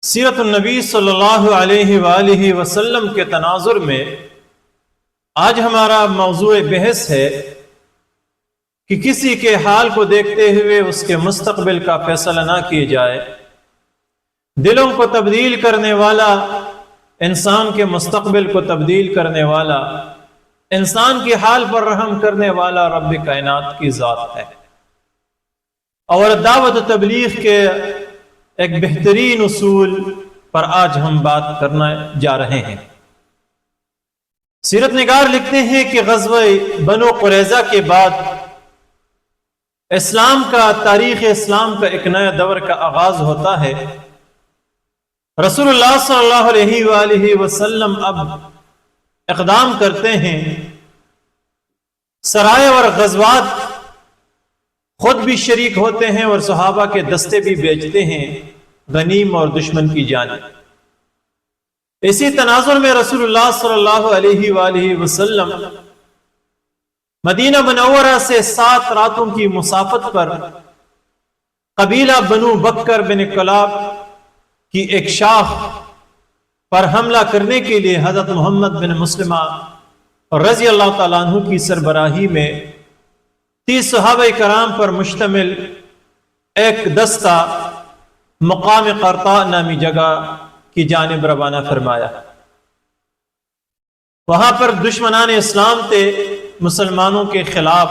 سیرت النبی صلی اللہ علیہ وآلہ وسلم کے تناظر میں آج ہمارا موضوع بحث ہے کہ کسی کے حال کو دیکھتے ہوئے اس کے مستقبل کا فیصلہ نہ کیے جائے۔ دلوں کو تبدیل کرنے والا، انسان کے مستقبل کو تبدیل کرنے والا، انسان کے حال پر رحم کرنے والا رب کائنات کی ذات ہے۔ اور دعوت و تبلیغ کے ایک بہترین اصول پر آج ہم بات کرنا جا رہے ہیں۔ سیرت نگار لکھتے ہیں کہ غزوہ بنو قریظہ کے بعد اسلام کا، تاریخ اسلام کا ایک نیا دور کا آغاز ہوتا ہے۔ رسول اللہ صلی اللہ علیہ وآلہ وسلم اب اقدام کرتے ہیں، سرائے اور غزوات خود بھی شریک ہوتے ہیں اور صحابہ کے دستے بھی بیچتے ہیں غنیم اور دشمن کی جانب۔ اسی تناظر میں رسول اللہ صلی اللہ علیہ وآلہ وسلم مدینہ منورہ سے 7 راتوں کی مسافت پر قبیلہ بنو بکر بن کلاب کی ایک شاخ پر حملہ کرنے کے لیے حضرت محمد بن مسلمہ رضی اللہ تعالیٰ عنہ کی سربراہی میں 30 صحابہ کرام پر مشتمل ایک دستہ مقام قرطاء نامی جگہ کی جانب روانہ فرمایا۔ وہاں پر دشمنان اسلام تھے، مسلمانوں کے خلاف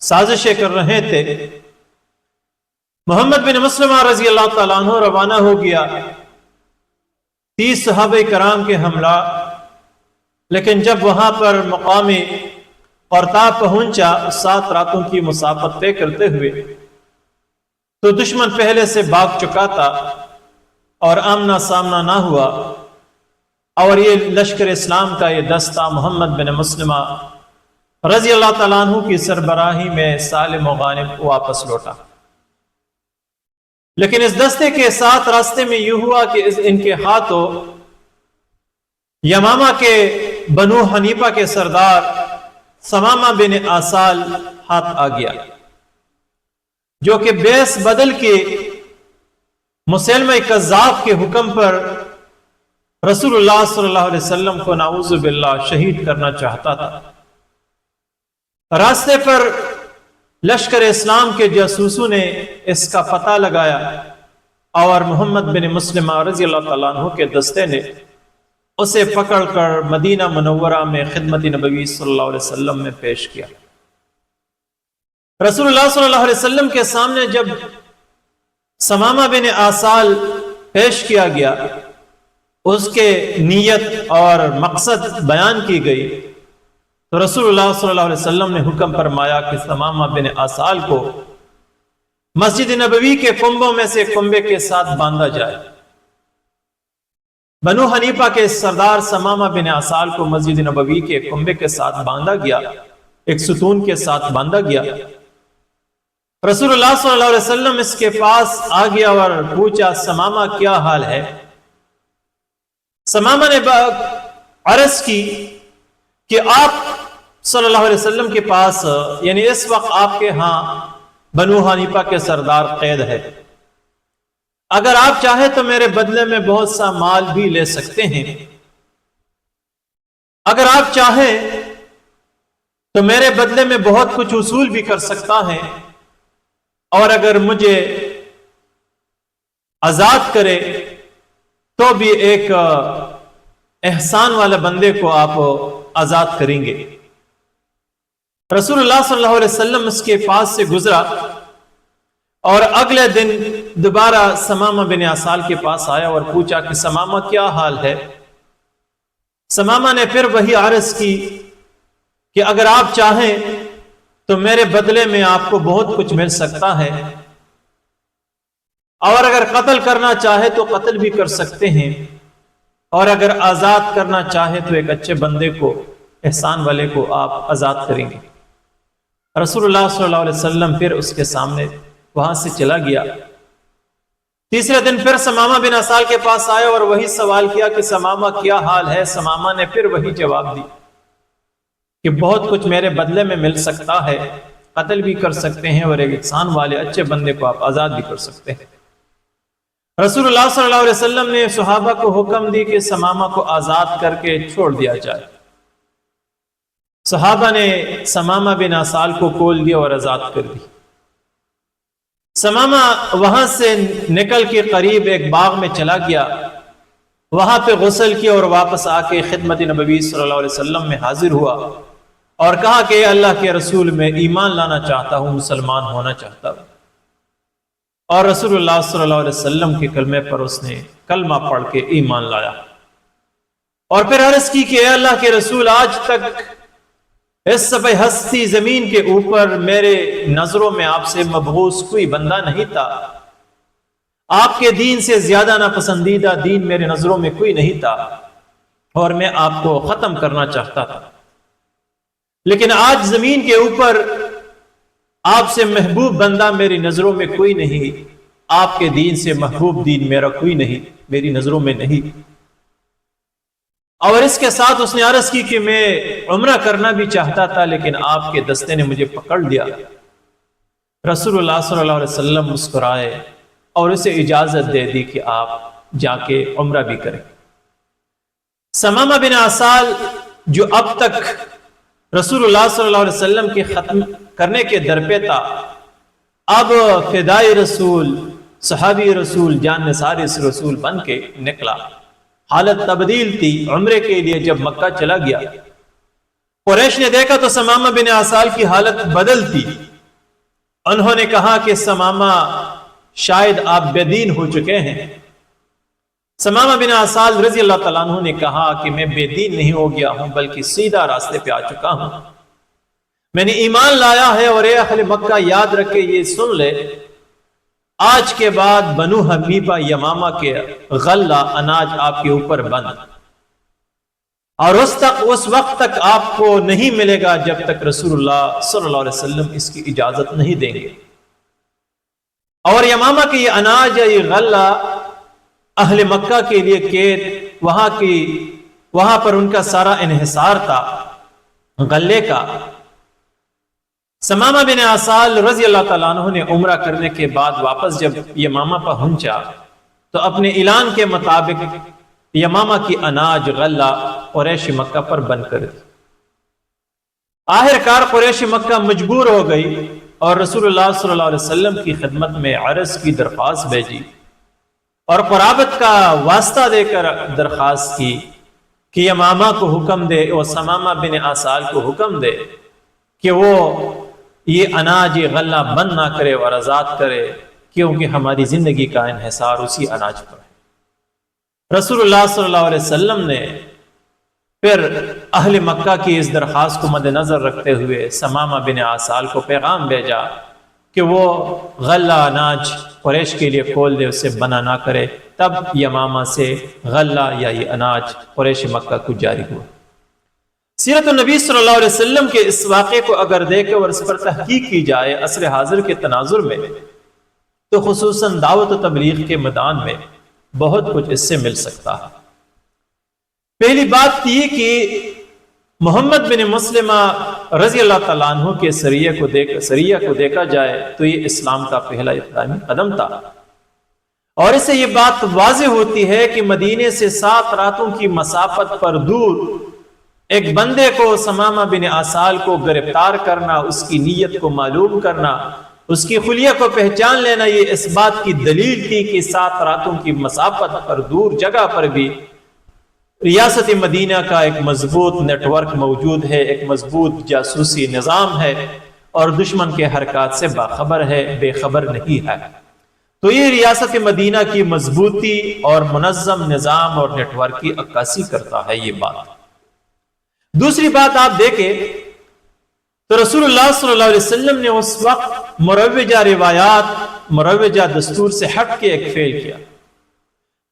سازشیں کر رہے تھے۔ محمد بن مسلمہ رضی اللہ تعالیٰ عنہ روانہ ہو گیا 30 صحابہ کرام کے حملہ، لیکن جب وہاں پر مقام قرطاء پہنچا 7 راتوں کی مسافت طے کرتے ہوئے، تو دشمن پہلے سے بھاگ چکا تھا اور آمنا سامنا نہ ہوا، اور یہ لشکر اسلام کا یہ دستہ محمد بن مسلمہ رضی اللہ تعالیٰ عنہ کی سربراہی میں سالم و غانم واپس لوٹا۔ لیکن اس دستے کے ساتھ راستے میں یہ ہوا کہ ان کے ہاتھوں یمامہ کے بنو حنیفہ کے سردار ثمامہ بن آسال ہاتھ آ گیا، جو کہ بیس بدل کے مسلمہ کذاب کے حکم پر رسول اللہ صلی اللہ علیہ وسلم کو نعوذ باللہ شہید کرنا چاہتا تھا۔ راستے پر لشکر اسلام کے جاسوسوں نے اس کا پتہ لگایا اور محمد بن مسلمہ رضی اللہ تعالیٰ عنہ کے دستے نے اسے پکڑ کر مدینہ منورہ میں خدمت نبوی صلی اللہ علیہ وسلم میں پیش کیا۔ رسول اللہ صلی اللہ علیہ وسلم کے سامنے جب ثمامہ بن آسال پیش کیا گیا، اس کے نیت اور مقصد بیان کی گئی، تو رسول اللہ صلی اللہ علیہ وسلم نے حکم فرمایا کہ ثمامہ بن آسال کو مسجد نبوی کے کنبوں میں سے کنبے کے ساتھ باندھا جائے۔ بنو حنیفہ کے سردار ثمامہ بن آسال کو مسجد نبوی کے کنبے کے ساتھ باندھا گیا، ایک ستون کے ساتھ باندھا گیا۔ رسول اللہ صلی اللہ علیہ وسلم اس کے پاس آ گیا اور پوچھا، ثمامہ کیا حال ہے؟ ثمامہ نے عرض کی کہ آپ صلی اللہ علیہ وسلم کے پاس، یعنی اس وقت آپ کے ہاں بنو حنیفہ کے سردار قید ہے، اگر آپ چاہیں تو میرے بدلے میں بہت سا مال بھی لے سکتے ہیں، اگر آپ چاہیں تو میرے بدلے میں بہت کچھ وصول بھی کر سکتا ہے، اور اگر مجھے آزاد کرے تو بھی ایک احسان والا بندے کو آپ آزاد کریں گے۔ رسول اللہ صلی اللہ علیہ وسلم اس کے پاس سے گزرا اور اگلے دن دوبارہ ثمامہ بن آسال کے پاس آیا اور پوچھا کہ ثمامہ کیا حال ہے؟ ثمامہ نے پھر وہی عرض کی کہ اگر آپ چاہیں تو میرے بدلے میں آپ کو بہت کچھ مل سکتا ہے، اور اگر قتل کرنا چاہے تو قتل بھی کر سکتے ہیں، اور اگر آزاد کرنا چاہے تو ایک اچھے بندے کو، احسان والے کو آپ آزاد کریں گے۔ رسول اللہ صلی اللہ علیہ وسلم پھر اس کے سامنے وہاں سے چلا گیا۔ تیسرے دن پھر ثمامہ بن آسال کے پاس آئے اور وہی سوال کیا کہ ثمامہ کیا حال ہے؟ ثمامہ نے پھر وہی جواب دی کہ بہت کچھ میرے بدلے میں مل سکتا ہے، قتل بھی کر سکتے ہیں، اور ایک احسان والے اچھے بندے کو آپ آزاد بھی کر سکتے ہیں۔ رسول اللہ صلی اللہ علیہ وسلم نے صحابہ کو حکم دی کہ ثمامہ کو آزاد کر کے چھوڑ دیا جائے۔ صحابہ نے ثمامہ بن عسال کو کھول دیا اور آزاد کر دی۔ ثمامہ وہاں سے نکل کے قریب ایک باغ میں چلا گیا، وہاں پہ غسل کیا اور واپس آ کے خدمت نبوی صلی اللہ علیہ وسلم میں حاضر ہوا اور کہا کہ اللہ کے رسول، میں ایمان لانا چاہتا ہوں، مسلمان ہونا چاہتا ہوں۔ اور رسول اللہ صلی اللہ علیہ وسلم کے کلمے پر اس نے کلمہ پڑھ کے ایمان لایا، اور پھر عرض کی کہ اے اللہ کے رسول، آج تک اس صفحہ ہستی زمین کے اوپر میرے نظروں میں آپ سے مبغوث کوئی بندہ نہیں تھا، آپ کے دین سے زیادہ ناپسندیدہ دین میرے نظروں میں کوئی نہیں تھا، اور میں آپ کو ختم کرنا چاہتا تھا، لیکن آج زمین کے اوپر آپ سے محبوب بندہ میری نظروں میں کوئی نہیں، آپ کے دین سے محبوب دین میرا کوئی نہیں، میری نظروں میں نہیں۔ اور اس کے ساتھ اس نے عرض کی کہ میں عمرہ کرنا بھی چاہتا تھا، لیکن آپ کے دستے نے مجھے پکڑ لیا۔ رسول اللہ صلی اللہ علیہ وسلم مسکرائے اور اسے اجازت دے دی کہ آپ جا کے عمرہ بھی کریں۔ ثمامہ بن عسال جو اب تک رسول اللہ صلی اللہ علیہ وسلم کے ختم کرنے کے در پہ تھا، اب فدائی رسول، صحابی رسول، جان نثار رسول بن کے نکلا۔ حالت تبدیل تھی۔ عمرے کے لیے جب مکہ چلا گیا، قریش نے دیکھا تو ثمامہ بن عسال کی حالت بدل تھی۔ انہوں نے کہا کہ ثمامہ شاید آپ بے دین ہو چکے ہیں۔ ثمامہ بن عسال رضی اللہ تعالیٰ عنہ نے کہا کہ میں بے دین نہیں ہو گیا ہوں، بلکہ سیدھا راستے پہ آ چکا ہوں، میں نے ایمان لایا ہے۔ اور اے اہل مکہ، یاد رکھے، یہ سن لے، آج کے بعد بنو حنیفہ یمامہ کے غلہ اناج آپ کے اوپر بند، اور اس وقت تک آپ کو نہیں ملے گا جب تک رسول اللہ صلی اللہ علیہ وسلم اس کی اجازت نہیں دیں گے۔ اور یمامہ کے یہ اناج یا یہ غلہ اہل مکہ کے لیے قید، وہاں پر ان کا سارا انحصار تھا غلے کا۔ ثمامہ بن عسال رضی اللہ تعالیٰ عنہ نے عمرہ کرنے کے بعد واپس جب یمامہ پہنچا تو اپنے اعلان کے مطابق یمامہ کی اناج غلہ قریش مکہ پر بند کر دی۔ آخرکار قریش مکہ مجبور ہو گئی اور رسول اللہ صلی اللہ علیہ وسلم کی خدمت میں عرض کی درخواست بھیجی اور قرابت کا واسطہ دے کر درخواست کی کہ یمامہ کو حکم دے اور ثمامہ بن عسال کو حکم دے کہ وہ یہ اناج یہ غلہ بند نہ کرے اور آزاد کرے، کیونکہ ہماری زندگی کا انحصار اسی اناج پر ہے۔ رسول اللہ صلی اللہ علیہ وسلم نے پھر اہل مکہ کی اس درخواست کو مد نظر رکھتے ہوئے ثمامہ بن عسال کو پیغام بھیجا کہ وہ غلہ اناج قریش کے لیے کھول دے، اسے بنا نہ کرے۔ تب یمامہ سے غلہ یا یہ اناج قریش مکہ کو جاری ہوا۔ سیرت النبی صلی اللہ علیہ وسلم کے اس واقعے کو اگر دیکھیں اور اس پر تحقیق کی جائے عصر حاضر کے تناظر میں، تو خصوصاً دعوت و تبلیغ کے میدان میں بہت کچھ اس سے مل سکتا ہے۔ پہلی بات یہ کہ محمد بن مسلمہ رضی اللہ تعالیٰ عنہ کے سریہ کو دیکھا جائے تو یہ اسلام کا پہلا ابتدائی قدم تھا، اور اس سے یہ بات واضح ہوتی ہے کہ مدینے سے 7 راتوں کی مسافت پر دور ایک بندے کو، ثمامہ بن عسال کو گرفتار کرنا، اس کی نیت کو معلوم کرنا، اس کی خلیہ کو پہچان لینا، یہ اس بات کی دلیل تھی کہ 7 راتوں کی مسافت پر دور جگہ پر بھی ریاست مدینہ کا ایک مضبوط نیٹ ورک موجود ہے، ایک مضبوط جاسوسی نظام ہے، اور دشمن کے حرکات سے باخبر ہے، بے خبر نہیں ہے۔ تو یہ ریاست مدینہ کی مضبوطی اور منظم نظام اور نیٹ ورک کی عکاسی کرتا ہے یہ بات۔ دوسری بات آپ دیکھیں تو رسول اللہ صلی اللہ علیہ وسلم نے اس وقت مروجہ روایات، مروجہ دستور سے ہٹ کے ایک فعل کیا۔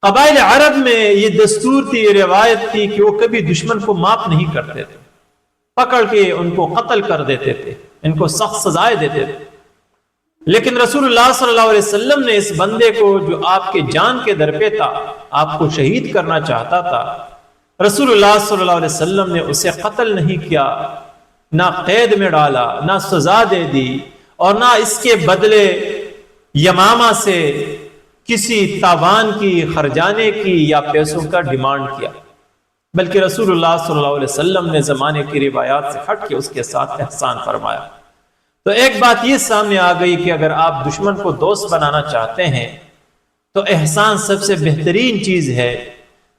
قبائل عرب میں یہ دستور تھی، یہ روایت تھی کہ وہ کبھی دشمن کو معاف نہیں کرتے تھے، پکڑ کے ان کو قتل کر دیتے تھے، ان کو سخت سزائیں دیتے تھے۔ لیکن رسول اللہ صلی اللہ علیہ وسلم نے اس بندے کو جو آپ کے جان کے در پہ تھا، آپ کو شہید کرنا چاہتا تھا، رسول اللہ صلی اللہ علیہ وسلم نے اسے قتل نہیں کیا، نہ قید میں ڈالا، نہ سزا دے دی، اور نہ اس کے بدلے یمامہ سے کسی تاوان کی، خرجانے کی یا پیسوں کا ڈیمانڈ کیا، بلکہ رسول اللہ صلی اللہ علیہ وسلم نے زمانے کی روایات سے ہٹ کے اس کے ساتھ احسان فرمایا۔ تو ایک بات یہ سامنے آ گئی کہ اگر آپ دشمن کو دوست بنانا چاہتے ہیں تو احسان سب سے بہترین چیز ہے۔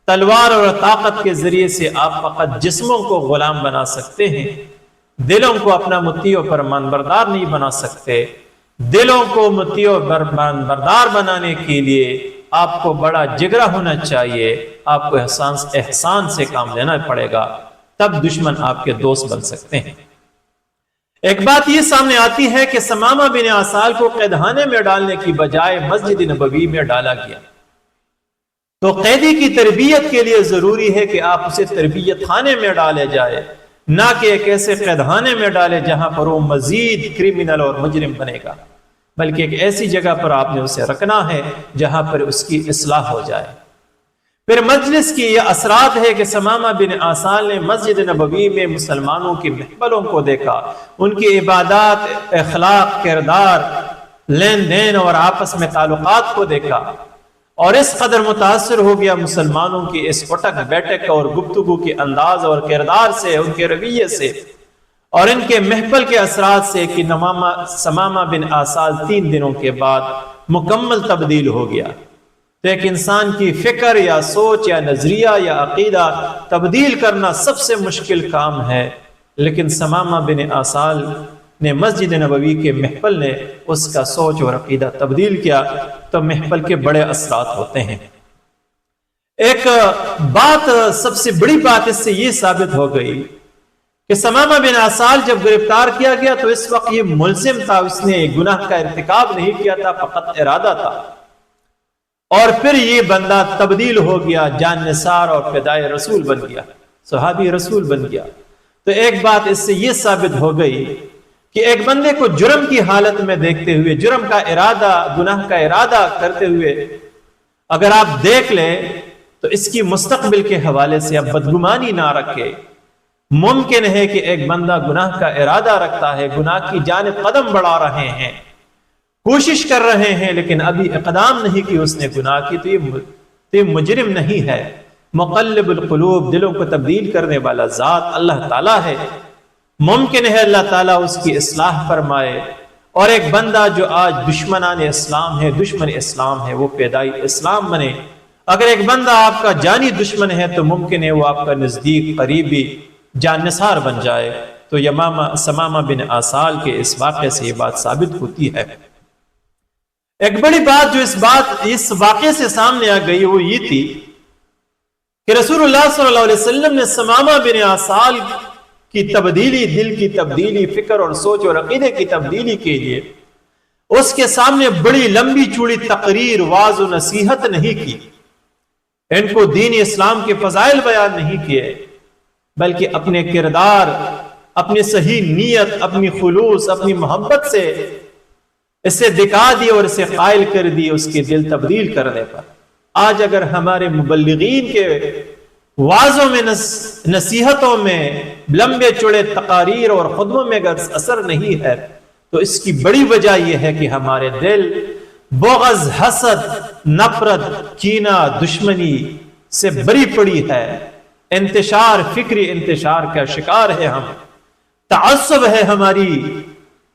تلوار اور طاقت کے ذریعے سے آپ فقط جسموں کو غلام بنا سکتے ہیں، دلوں کو اپنا مطیع و فرمان بردار نہیں بنا سکتے۔ دلوں کو مطیع و فرمان بردار بنانے کے لیے آپ کو بڑا جگرا ہونا چاہیے، آپ کو احسان سے کام لینا پڑے گا، تب دشمن آپ کے دوست بن سکتے ہیں۔ ایک بات یہ سامنے آتی ہے کہ ثمامہ بن عسال کو قید خانے میں ڈالنے کی بجائے مسجد نبوی میں ڈالا گیا۔ تو قیدی کی تربیت کے لیے ضروری ہے کہ آپ اسے تربیت خانے میں ڈالے جائے، نہ کہ ایک ایسے قید خانے میں ڈالے جہاں پر وہ مزید کرمنل اور مجرم بنے گا، بلکہ ایک ایسی جگہ پر آپ نے اسے رکھنا ہے جہاں پر اس کی اصلاح ہو جائے۔ پھر مجلس کی یہ اثرات ہے کہ ثمامہ بن عسال نے مسجد نبوی میں مسلمانوں کی محفلوں کو دیکھا، ان کی عبادات، اخلاق، کردار، لین دین اور آپس میں تعلقات کو دیکھا، اور اس قدر متاثر ہو گیا مسلمانوں کی اس اٹھک بیٹھک اور گفتگو کے انداز اور کردار سے، ان کے رویے سے اور ان کے محفل کے اثرات سے کہ ثمامہ بن عسال 3 دنوں کے بعد مکمل تبدیل ہو گیا۔ تو ایک انسان کی فکر یا سوچ یا نظریہ یا عقیدہ تبدیل کرنا سب سے مشکل کام ہے، لیکن ثمامہ بن عسال نے مسجد نبوی کے محفل نے اس کا سوچ اور عقیدہ تبدیل کیا، تو محفل کے بڑے اثرات ہوتے ہیں۔ ایک بات، سب سے بڑی بات اس سے یہ ثابت ہو گئی کہ ثمامہ بن عسال جب گرفتار کیا گیا تو اس وقت یہ ملزم تھا، اس نے گناہ کا ارتکاب نہیں کیا تھا، فقط ارادہ تھا، اور پھر یہ بندہ تبدیل ہو گیا، جان نثار اور فدائے رسول بن گیا، صحابی رسول بن گیا۔ تو ایک بات اس سے یہ ثابت ہو گئی کہ ایک بندے کو جرم کی حالت میں دیکھتے ہوئے، جرم کا ارادہ، گناہ کا ارادہ کرتے ہوئے اگر آپ دیکھ لیں تو اس کی مستقبل کے حوالے سے اب بدگمانی نہ رکھے۔ ممکن ہے کہ ایک بندہ گناہ کا ارادہ رکھتا ہے، گناہ کی جانب قدم بڑھا رہے ہیں، کوشش کر رہے ہیں، لیکن ابھی اقدام نہیں کی اس نے گناہ کی، تو یہ مجرم نہیں ہے۔ مقلب القلوب، دلوں کو تبدیل کرنے والا ذات اللہ تعالیٰ ہے۔ ممکن ہے اللہ تعالیٰ اس کی اصلاح فرمائے، اور ایک بندہ جو آج دشمنان اسلام ہے، دشمن اسلام ہے، وہ پیدائی اسلام بنے۔ اگر ایک بندہ آپ کا جانی دشمن ہے تو ممکن ہے وہ آپ کا نزدیک، قریبی جان نثار بن جائے۔ تو ثمامہ بن عسال کے اس واقعے سے یہ بات ثابت ہوتی ہے۔ ایک بڑی بات جو اس واقعے سے سامنے آ گئی وہ یہ تھی کہ رسول اللہ صلی اللہ علیہ وسلم نے ثمامہ بن عسال کی تبدیلی، دل کی تبدیلی، فکر اور سوچ اور عقیدے کی تبدیلی کے لیے اس کے سامنے بڑی لمبی چوڑی تقریر، واعظ و نصیحت نہیں کی، ان کو دین اسلام کے فضائل بیان نہیں کیے، بلکہ اپنے کردار، اپنی صحیح نیت، اپنی خلوص، اپنی محبت سے اسے دکھا دی اور اسے قائل کر دی اس کی دل تبدیل کرنے پر۔ آج اگر ہمارے مبلغین کے وعظوں میں، نصیحتوں میں، لمبے چوڑے تقاریر اور خطبوں میں اگر اثر نہیں ہے تو اس کی بڑی وجہ یہ ہے کہ ہمارے دل بغض، حسد، نفرت، کینہ، دشمنی سے بری پڑی ہے، انتشار، فکری انتشار کا شکار ہے، ہم تعصب ہے ہماری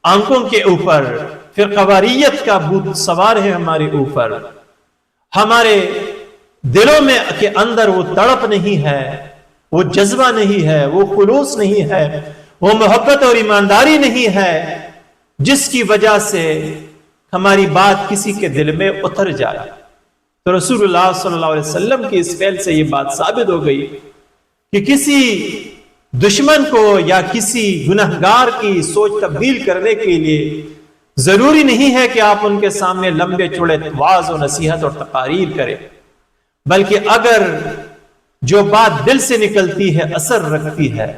آنکھوں کے اوپر، فرقواریت کا بھوت سوار ہے ہمارے اوپر، ہمارے دلوں میں کے اندر وہ تڑپ نہیں ہے، وہ جذبہ نہیں ہے، وہ خلوص نہیں ہے، وہ محبت اور ایمانداری نہیں ہے، جس کی وجہ سے ہماری بات کسی کے دل میں اتر جائے۔ تو رسول اللہ صلی اللہ علیہ وسلم کی اس فعل سے یہ بات ثابت ہو گئی کہ کسی دشمن کو یا کسی گنہگار کی سوچ تبدیل کرنے کے لیے ضروری نہیں ہے کہ آپ ان کے سامنے لمبے چوڑے وعظ و نصیحت اور تقاریر کریں، بلکہ اگر جو بات دل سے نکلتی ہے، اثر رکھتی ہے،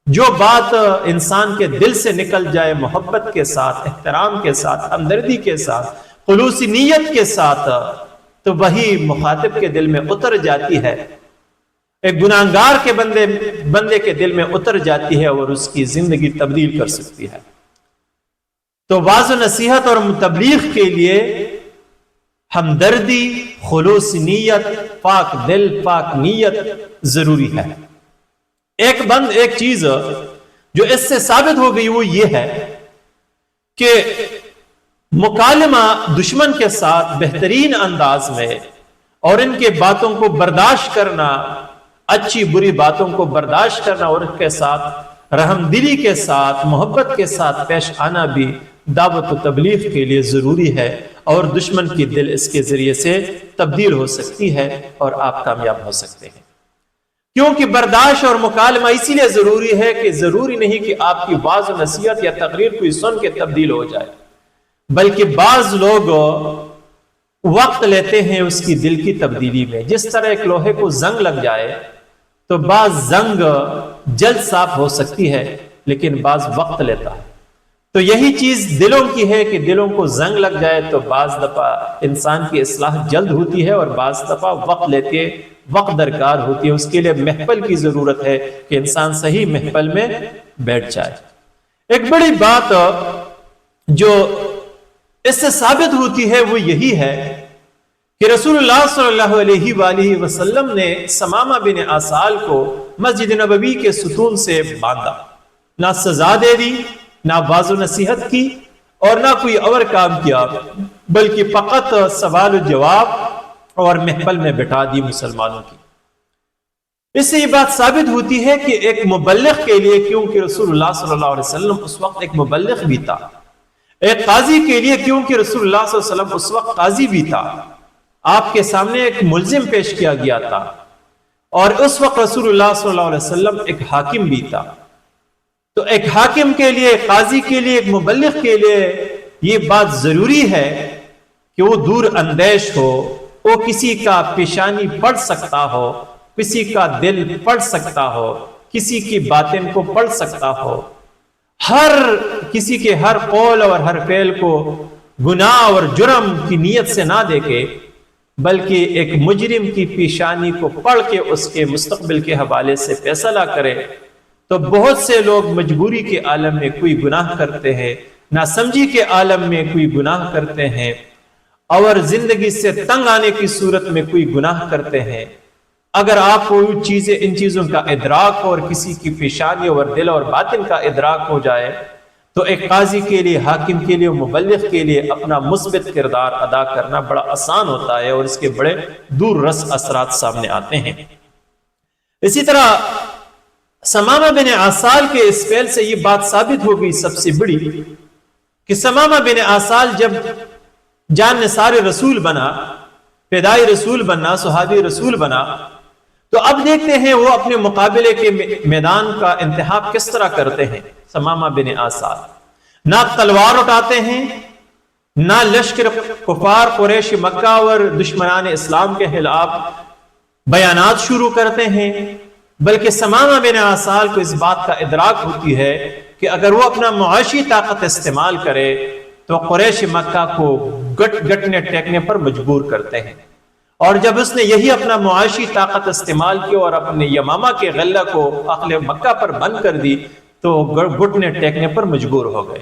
جو بات انسان کے دل سے نکل جائے محبت کے ساتھ، احترام کے ساتھ، ہمدردی کے ساتھ، خلوصی نیت کے ساتھ، تو وہی مخاطب کے دل میں اتر جاتی ہے، ایک گناہگار کے بندے کے دل میں اتر جاتی ہے اور اس کی زندگی تبدیل کر سکتی ہے۔ تو واعظ و نصیحت اور تبلیغ کے لیے ہمدردی، خلوص نیت، پاک دل، پاک نیت ضروری ہے۔ ایک چیز جو اس سے ثابت ہو گئی وہ یہ ہے کہ مکالمہ دشمن کے ساتھ بہترین انداز میں اور ان کے باتوں کو برداشت کرنا، اچھی بری باتوں کو برداشت کرنا اور ان کے ساتھ رحم دلی کے ساتھ، محبت کے ساتھ پیش آنا بھی دعوت و تبلیغ کے لیے ضروری ہے، اور دشمن کی دل اس کے ذریعے سے تبدیل ہو سکتی ہے اور آپ کامیاب ہو سکتے ہیں۔ کیونکہ برداشت اور مکالمہ اسی لیے ضروری ہے کہ ضروری نہیں کہ آپ کی واعظ و نصیحت یا تقریر کوئی سن کے تبدیل ہو جائے، بلکہ بعض لوگ وقت لیتے ہیں اس کی دل کی تبدیلی میں۔ جس طرح ایک لوہے کو زنگ لگ جائے تو بعض زنگ جلد صاف ہو سکتی ہے لیکن بعض وقت لیتا ہے، تو یہی چیز دلوں کی ہے کہ دلوں کو زنگ لگ جائے تو بعض دفعہ انسان کی اصلاح جلد ہوتی ہے اور بعض دفعہ وقت درکار ہوتی ہے۔ اس کے لیے محفل کی ضرورت ہے کہ انسان صحیح محفل میں بیٹھ جائے۔ ایک بڑی بات جو اس سے ثابت ہوتی ہے وہ یہی ہے کہ رسول اللہ صلی اللہ علیہ وآلہ وسلم نے ثمامہ بن عسال کو مسجد نبوی کے ستون سے باندھا، نہ سزا دے دی، نہ واعظ و نصیحت کی اور نہ کوئی اور کام کیا، بلکہ فقط سوال و جواب اور محفل میں بٹھا دی مسلمانوں کی۔ اس سے یہ بات ثابت ہوتی ہے کہ ایک مبلغ کے لیے، کیونکہ رسول اللہ صلی اللہ علیہ وسلم اس وقت ایک مبلغ بھی تھا، ایک قاضی کے لیے، کیونکہ رسول اللہ صلی اللہ علیہ وسلم اس وقت قاضی بھی تھا، آپ کے سامنے ایک ملزم پیش کیا گیا تھا، اور اس وقت رسول اللہ صلی اللہ علیہ وسلم ایک حاکم بھی تھا۔ تو ایک حاکم کے لیے، ایک قاضی کے لیے، ایک مبلغ کے لیے یہ بات ضروری ہے کہ وہ دور اندیش ہو، وہ کسی کا پیشانی پڑھ سکتا ہو، کسی کا دل پڑھ سکتا ہو، کسی کی باطن کو پڑھ سکتا ہو، کسی کے ہر قول اور ہر فعل کو گناہ اور جرم کی نیت سے نہ دیکھے، بلکہ ایک مجرم کی پیشانی کو پڑھ کے اس کے مستقبل کے حوالے سے فیصلہ کرے۔ تو بہت سے لوگ مجبوری کے عالم میں کوئی گناہ کرتے ہیں، ناسمجھی کے عالم میں کوئی گناہ کرتے ہیں، اور زندگی سے تنگ آنے کی صورت میں کوئی گناہ کرتے ہیں۔ اگر آپ کو ان چیزوں کا ادراک ہو اور کسی کی پیشانی اور دل اور باطن کا ادراک ہو جائے تو ایک قاضی کے لیے، حاکم کے لیے، مبلغ کے لیے اپنا مثبت کردار ادا کرنا بڑا آسان ہوتا ہے اور اس کے بڑے دور رس اثرات سامنے آتے ہیں۔ اسی طرح ثمامہ بن عسال کے اس فعل سے یہ بات ثابت ہو گئی سب سے بڑی کہ ثمامہ بن عسال جب جان نثار رسول بنا، فدائی رسول بنا، صحابی رسول بنا، تو اب دیکھتے ہیں وہ اپنے مقابلے کے میدان کا انتخاب کس طرح کرتے ہیں۔ ثمامہ بن عسال نہ تلوار اٹھاتے ہیں، نہ لشکر کفار قریش مکہ اور دشمنان اسلام کے خلاف بیانات شروع کرتے ہیں، بلکہ ثمامہ بن عسال کو اس بات کا ادراک ہوتی ہے کہ اگر وہ اپنا معاشی طاقت استعمال کرے تو قریش مکہ کو گٹنے ٹیکنے پر مجبور کرتے ہیں، اور جب اس نے یہی اپنا معاشی طاقت استعمال کی اور اپنے یمامہ کے غلہ کو اہل مکہ پر بند کر دی تو گھٹنے ٹیکنے پر مجبور ہو گئے۔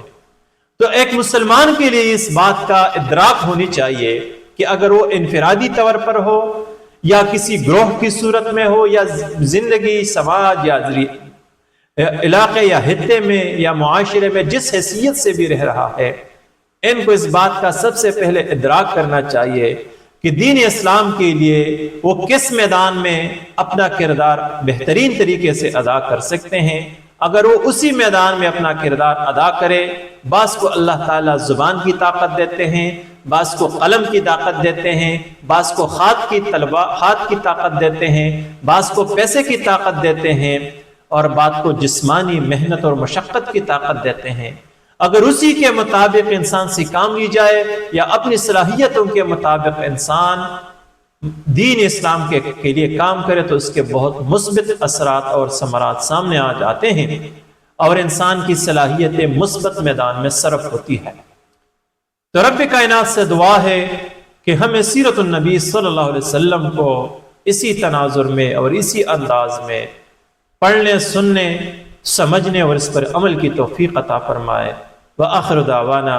تو ایک مسلمان کے لیے اس بات کا ادراک ہونی چاہیے کہ اگر وہ انفرادی طور پر ہو یا کسی گروہ کی صورت میں ہو یا زندگی، سماج یا علاقے یا خطے میں یا معاشرے میں جس حیثیت سے بھی رہ رہا ہے، ان کو اس بات کا سب سے پہلے ادراک کرنا چاہیے کہ دین اسلام کے لیے وہ کس میدان میں اپنا کردار بہترین طریقے سے ادا کر سکتے ہیں۔ اگر وہ اسی میدان میں اپنا کردار ادا کرے، بعض کو اللہ تعالیٰ زبان کی طاقت دیتے ہیں، بعض کو قلم کی طاقت دیتے ہیں، بعض کو ہاتھ کی طاقت دیتے ہیں، بعض کو پیسے کی طاقت دیتے ہیں، اور بعض کو جسمانی محنت اور مشقت کی طاقت دیتے ہیں۔ اگر اسی کے مطابق انسان سے کام لی جائے یا اپنی صلاحیتوں کے مطابق انسان دین اسلام کے لیے کام کرے تو اس کے بہت مثبت اثرات اور ثمرات سامنے آ جاتے ہیں اور انسان کی صلاحیتیں مثبت میدان میں صرف ہوتی ہے۔ تو رب کائنات سے دعا ہے کہ ہمیں سیرت النبی صلی اللہ علیہ وسلم کو اسی تناظر میں اور اسی انداز میں پڑھنے، سننے، سمجھنے اور اس پر عمل کی توفیق عطا فرمائے۔ وآخر دعوانا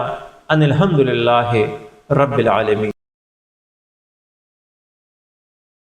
ان الحمدللہ رب العالمین۔